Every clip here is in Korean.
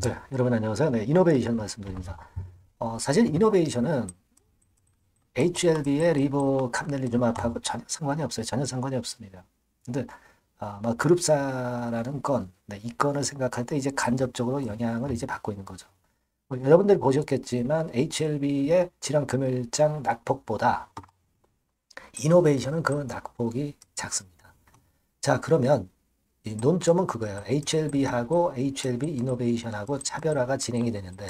네, 여러분 안녕하세요. 네, 이노베이션 말씀드립니다. 사실 이노베이션은 HLB의 리보캄넬리주마하고 전혀 상관이 없어요. 전혀 상관이 없습니다. 근데 뭐 그룹사라는 건, 네, 이 건을 생각할 때 이제 간접적으로 영향을 이제 받고 있는 거죠. 여러분들이 보셨겠지만 HLB의 지난 금요일장 낙폭보다 이노베이션은 그 낙폭이 작습니다. 자, 그러면 이 논점은 그거예요. HLB하고 HLB 이노베이션하고 차별화가 진행이 되는데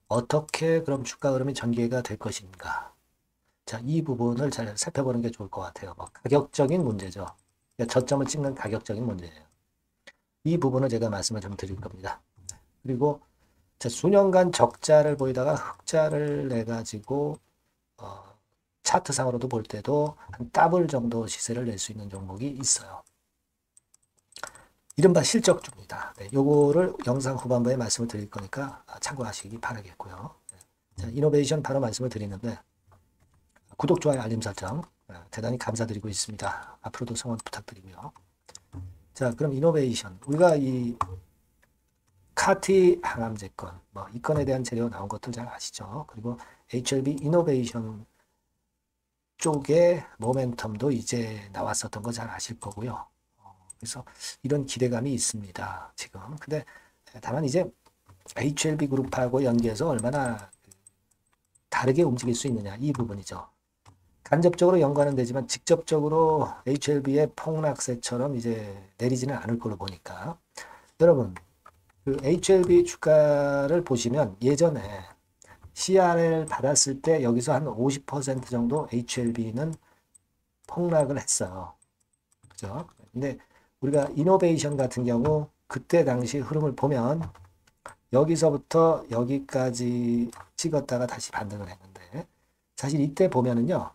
어떻게 그럼 주가 흐름이 전개가 될 것인가? 자, 이 부분을 잘 살펴보는 게 좋을 것 같아요. 뭐 가격적인 문제죠. 그러니까 저점을 찍는 가격적인 문제예요. 이 부분을 제가 말씀을 좀 드릴 겁니다. 그리고 자, 수년간 적자를 보이다가 흑자를 내 가지고 차트상으로도 볼 때도 한 더블 정도 시세를 낼 수 있는 종목이 있어요. 이른바 실적주입니다. 네, 요거를 영상 후반부에 말씀을 드릴 거니까 참고하시기 바라겠고요. 네, 자, 이노베이션 바로 말씀을 드리는데 구독, 좋아요, 알림 설정 대단히 감사드리고 있습니다. 앞으로도 성원 부탁드리고요. 자, 그럼 이노베이션 우리가 이 카티 항암제 건, 뭐 이 건에 대한 재료 나온 것들 잘 아시죠? 그리고 HLB 이노베이션 쪽의 모멘텀도 이제 나왔었던 거 잘 아실 거고요. 그래서 이런 기대감이 있습니다. 지금. 근데 다만 이제 HLB 그룹하고 연계해서 얼마나 다르게 움직일 수 있느냐 이 부분이죠. 간접적으로 연관은 되지만 직접적으로 HLB의 폭락세처럼 이제 내리지는 않을 걸로 보니까 여러분 그 HLB 주가를 보시면 예전에 CRL 받았을 때 여기서 한 50% 정도 HLB는 폭락을 했어요. 그죠? 근데 우리가 이노베이션 같은 경우 그때 당시 흐름을 보면 여기서부터 여기까지 찍었다가 다시 반등을 했는데 사실 이때 보면은요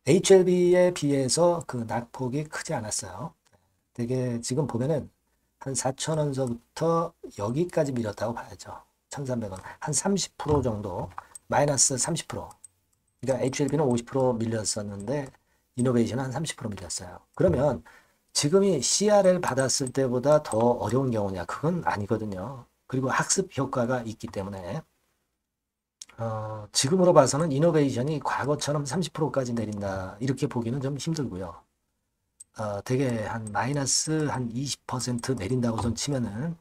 HLB에 비해서 그 낙폭이 크지 않았어요. 되게 지금 보면은 한 4,000원서부터 여기까지 밀었다고 봐야죠. 1,300원. 한 30% 정도, 마이너스 30%. 그러니까 HLB는 50% 밀렸었는데 이노베이션은 한 30% 밀렸어요. 그러면 지금이 CRL 받았을 때보다 더 어려운 경우냐? 그건 아니거든요. 그리고 학습 효과가 있기 때문에 지금으로 봐서는 이노베이션이 과거처럼 30%까지 내린다 이렇게 보기는 좀 힘들고요. 되게 한 마이너스 한 20% 내린다고 좀 치면은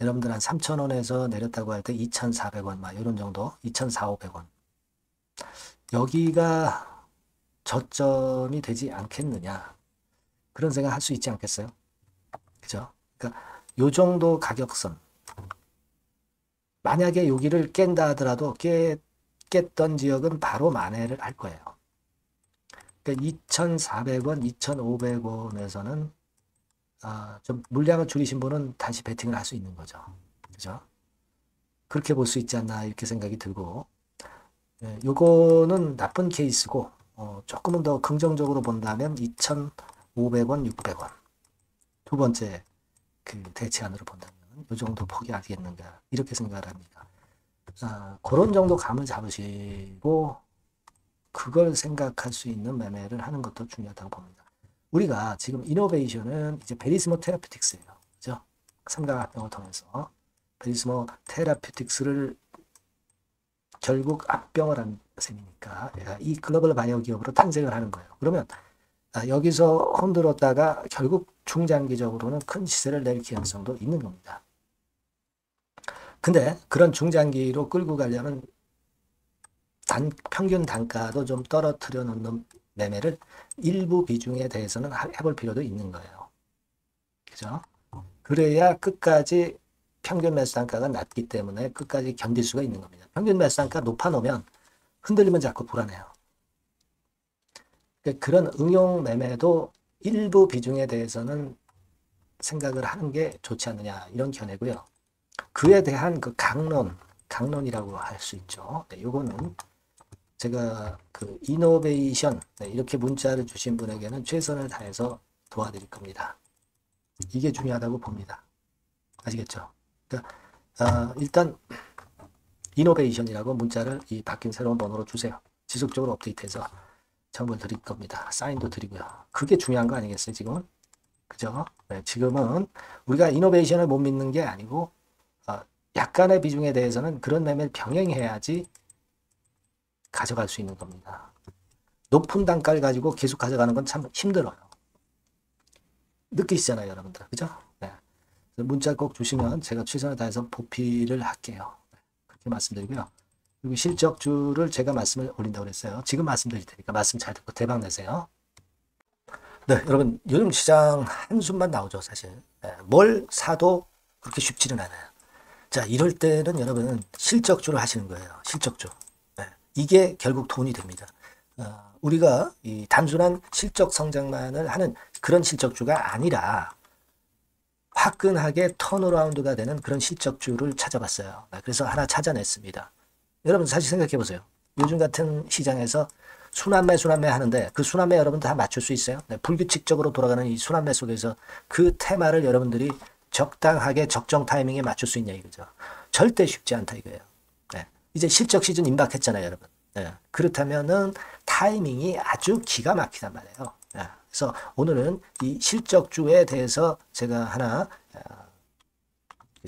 여러분들 한 3,000원에서 내렸다고 할 때 2,400원 막 이런 정도, 2,400, 500원. 여기가 저점이 되지 않겠느냐. 그런 생각 할 수 있지 않겠어요? 그죠? 그러니까 요 정도 가격선. 만약에 여기를 깬다 하더라도 깼던 지역은 바로 만회를 할 거예요. 그러니까 2,400원, 2,500원에서는 좀 물량을 줄이신 분은 다시 베팅을 할 수 있는 거죠. 그죠? 그렇게 볼 수 있지 않나 이렇게 생각이 들고 요거는 나쁜 케이스고 조금은 더 긍정적으로 본다면 2,500원, 600원 두 번째 그 대체안으로 본다면 요 정도 폭이 아니겠는가 이렇게 생각을 합니다. 그런 정도 감을 잡으시고 그걸 생각할 수 있는 매매를 하는 것도 중요하다고 봅니다. 우리가 지금 이노베이션은 이제 베리스모 테라피틱스예요. 그죠? 삼각합병을 통해서 베리스모 테라피틱스를 결국 합병을 한 셈이니까 이 글로벌 바이오 기업으로 탄생을 하는 거예요. 그러면 여기서 흔들었다가 결국 중장기적으로는 큰 시세를 낼 가능성도 있는 겁니다. 근데 그런 중장기로 끌고 가려면 평균 단가도 좀 떨어뜨려 놓는 매매를 일부 비중에 대해서는 해볼 필요도 있는 거예요. 그죠? 그래야 끝까지 평균 매수 단가가 낮기 때문에 끝까지 견딜 수가 있는 겁니다. 평균 매수 단가 높아 놓으면 흔들리면 자꾸 불안해요. 그런 응용 매매도 일부 비중에 대해서는 생각을 하는 게 좋지 않느냐 이런 견해고요. 그에 대한 그 강론이라고 할 수 있죠. 네, 요거는 제가 그 이노베이션 이렇게 문자를 주신 분에게는 최선을 다해서 도와드릴 겁니다. 이게 중요하다고 봅니다. 아시겠죠? 그러니까 일단 이노베이션이라고 문자를 이 바뀐 새로운 번호로 주세요. 지속적으로 업데이트해서 정보를 드릴 겁니다. 사인도 드리고요. 그게 중요한 거 아니겠어요, 지금은? 그죠? 네, 지금은 우리가 이노베이션을 못 믿는 게 아니고 약간의 비중에 대해서는 그런 매매를 병행해야지 가져갈 수 있는 겁니다. 높은 단가를 가지고 계속 가져가는 건 참 힘들어요. 느끼시잖아요, 여러분들. 그죠? 네. 문자 꼭 주시면 제가 최선을 다해서 보필을 할게요. 그렇게 말씀드리고요. 그리고 실적주를 제가 말씀을 올린다고 그랬어요. 지금 말씀드릴 테니까 말씀 잘 듣고 대박 내세요. 네, 여러분, 요즘 시장 한숨만 나오죠, 사실. 네, 뭘 사도 그렇게 쉽지는 않아요. 자, 이럴 때는 여러분, 실적주를 하시는 거예요. 실적주. 네, 이게 결국 돈이 됩니다. 우리가 이 단순한 실적 성장만을 하는 그런 실적주가 아니라 화끈하게 턴어라운드가 되는 그런 실적주를 찾아봤어요. 그래서 하나 찾아냈습니다. 여러분 사실 생각해 보세요. 요즘 같은 시장에서 순환매 하는데 그 순환매 여러분 다 맞출 수 있어요? 네, 불규칙적으로 돌아가는 이 순환매 속에서 그 테마를 여러분들이 적당하게 적정 타이밍에 맞출 수 있냐 이거죠. 절대 쉽지 않다 이거예요. 네, 이제 실적 시즌 임박했잖아요, 여러분. 네, 그렇다면은 타이밍이 아주 기가 막히단 말이에요. 네, 그래서 오늘은 이 실적주에 대해서 제가 하나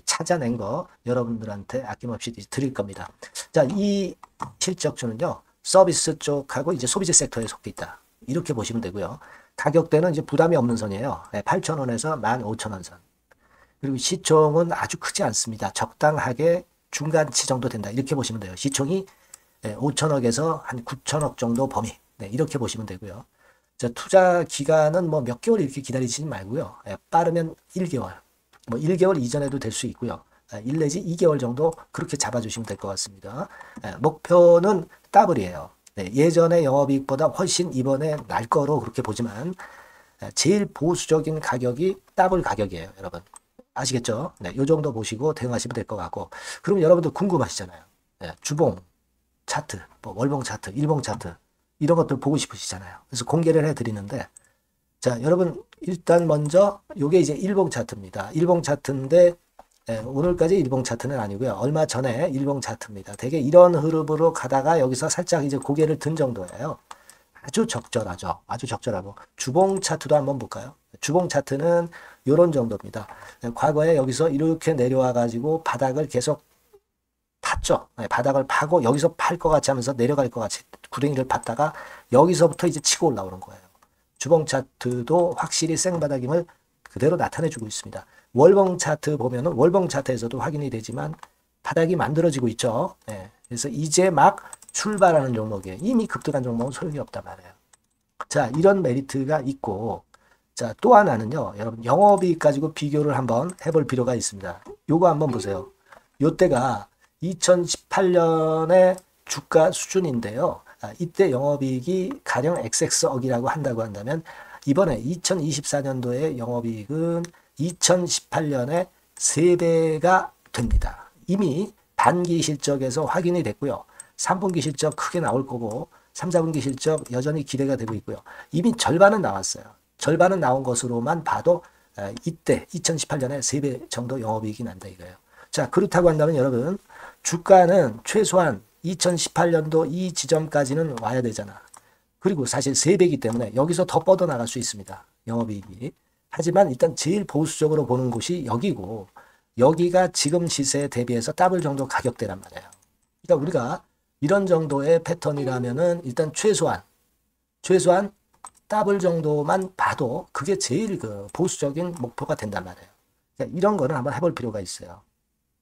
찾아낸 거 여러분들한테 아낌없이 드릴 겁니다. 자, 이 실적주는요, 서비스 쪽하고 이제 소비재 섹터에 속해 있다. 이렇게 보시면 되고요. 가격대는 이제 부담이 없는 선이에요. 8,000원에서 15,000원 선. 그리고 시총은 아주 크지 않습니다. 적당하게 중간치 정도 된다. 이렇게 보시면 돼요. 시총이 5천억에서 한 9천억 정도 범위. 네, 이렇게 보시면 되고요. 자, 투자 기간은 뭐 몇 개월 이렇게 기다리지 말고요. 빠르면 1개월. 뭐 1개월 이전에도 될 수 있고요. 1 내지 2개월 정도 그렇게 잡아주시면 될 것 같습니다. 목표는 더블이에요. 네, 예전의 영업이익보다 훨씬 이번에 날 거로 그렇게 보지만 제일 보수적인 가격이 더블 가격이에요, 여러분. 아시겠죠? 네, 요 정도 보시고 대응하시면 될 것 같고. 그럼 여러분들 궁금하시잖아요. 네, 주봉 차트, 뭐 월봉 차트, 일봉 차트 이런 것들 보고 싶으시잖아요. 그래서 공개를 해드리는데, 자, 여러분 일단 먼저 요게 이제 일봉 차트입니다. 일봉 차트인데 오늘까지 일봉 차트는 아니고요. 얼마 전에 일봉 차트입니다. 되게 이런 흐름으로 가다가 여기서 살짝 이제 고개를 든 정도예요. 아주 적절하죠. 아주 적절하고. 주봉 차트도 한번 볼까요? 주봉 차트는 이런 정도입니다. 과거에 여기서 이렇게 내려와 가지고 바닥을 계속 팠죠. 바닥을 파고 여기서 팔 것 같이 하면서 내려갈 것 같이 구덩이를 팠다가 여기서부터 이제 치고 올라오는 거예요. 주봉 차트도 확실히 생바닥임을 그대로 나타내주고 있습니다. 월봉 차트 보면은 월봉 차트에서도 확인이 되지만 바닥이 만들어지고 있죠. 네. 그래서 이제 막 출발하는 종목이에요. 이미 급등한 종목은 소용이 없단 말이에요. 자, 이런 메리트가 있고, 자, 또 하나는요, 여러분, 영업이익 가지고 비교를 한번 해볼 필요가 있습니다. 요거 한번 보세요. 요때가 2018년의 주가 수준인데요. 이때 영업이익이 가령 XX억이라고 한다고 한다면 이번에 2024년도의 영업이익은 2018년에 3배가 됩니다. 이미 단기 실적에서 확인이 됐고요. 3분기 실적 크게 나올 거고 3, 4분기 실적 여전히 기대가 되고 있고요. 이미 절반은 나왔어요. 절반은 나온 것으로만 봐도 이때 2018년에 3배 정도 영업이익이 난다 이거예요. 자, 그렇다고 한다면 여러분 주가는 최소한 2018년도 이 지점까지는 와야 되잖아. 그리고 사실 3배이기 때문에 여기서 더 뻗어나갈 수 있습니다. 영업이익이. 하지만 일단 제일 보수적으로 보는 곳이 여기고 여기가 지금 시세에 대비해서 더블 정도 가격대란 말이에요. 그러니까 우리가 이런 정도의 패턴이라면은 일단 최소한 더블 정도만 봐도 그게 제일 그 보수적인 목표가 된단 말이에요. 그러니까 이런 거는 한번 해볼 필요가 있어요.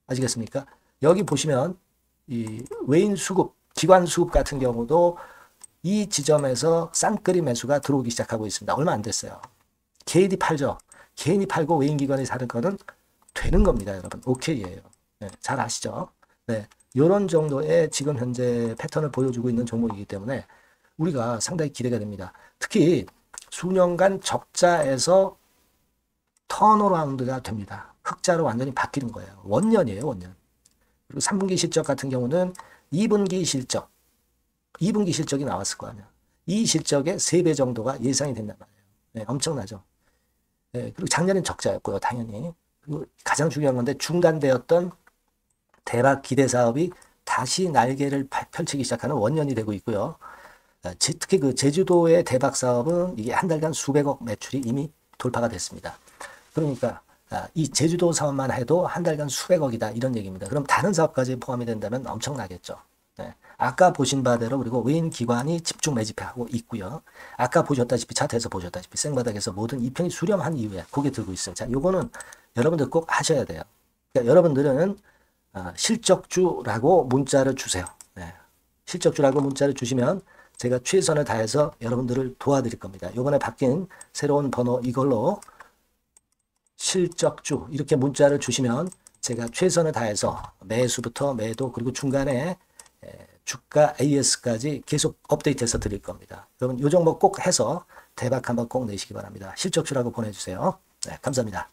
아시겠습니까? 여기 보시면 이 외인 수급, 기관 수급 같은 경우도 이 지점에서 싼끌이 매수가 들어오기 시작하고 있습니다. 얼마 안 됐어요. 개인이 팔죠. 개인이 팔고 외인 기관이 사는 거는 되는 겁니다, 여러분. 오케이예요. 네, 잘 아시죠? 네, 이런 정도의 지금 현재 패턴을 보여주고 있는 종목이기 때문에 우리가 상당히 기대가 됩니다. 특히 수년간 적자에서 턴어라운드가 됩니다. 흑자로 완전히 바뀌는 거예요. 원년이에요, 원년. 그리고 3분기 실적 같은 경우는 2분기 실적이 나왔을 거 아니야. 이 실적의 3배 정도가 예상이 된단 말이에요. 네, 엄청나죠. 네, 그리고 작년엔 적자였고요, 당연히. 그리고 가장 중요한 건데 중단되었던 대박 기대 사업이 다시 날개를 펼치기 시작하는 원년이 되고 있고요. 특히 그 제주도의 대박 사업은 이게 한 달간 수백억 매출이 이미 돌파가 됐습니다. 그러니까 이 제주도 사업만 해도 한 달간 수백억이다 이런 얘기입니다. 그럼 다른 사업까지 포함이 된다면 엄청나겠죠. 네. 아까 보신 바대로 그리고 외인 기관이 집중 매집하고 있고요. 아까 보셨다시피 차트에서 보셨다시피 생바닥에서 모든 이평이 수렴한 이후에 고개 들고 있어요. 자, 요거는 여러분들 꼭 하셔야 돼요. 그러니까 여러분들은 실적주라고 문자를 주세요. 네. 실적주라고 문자를 주시면 제가 최선을 다해서 여러분들을 도와드릴 겁니다. 이번에 바뀐 새로운 번호 이걸로 실적주 이렇게 문자를 주시면 제가 최선을 다해서 매수부터 매도 그리고 중간에 주가 AS까지 계속 업데이트해서 드릴 겁니다. 여러분 이 종목 꼭 해서 대박 한번 꼭 내시기 바랍니다. 실적주라고 보내주세요. 네, 감사합니다.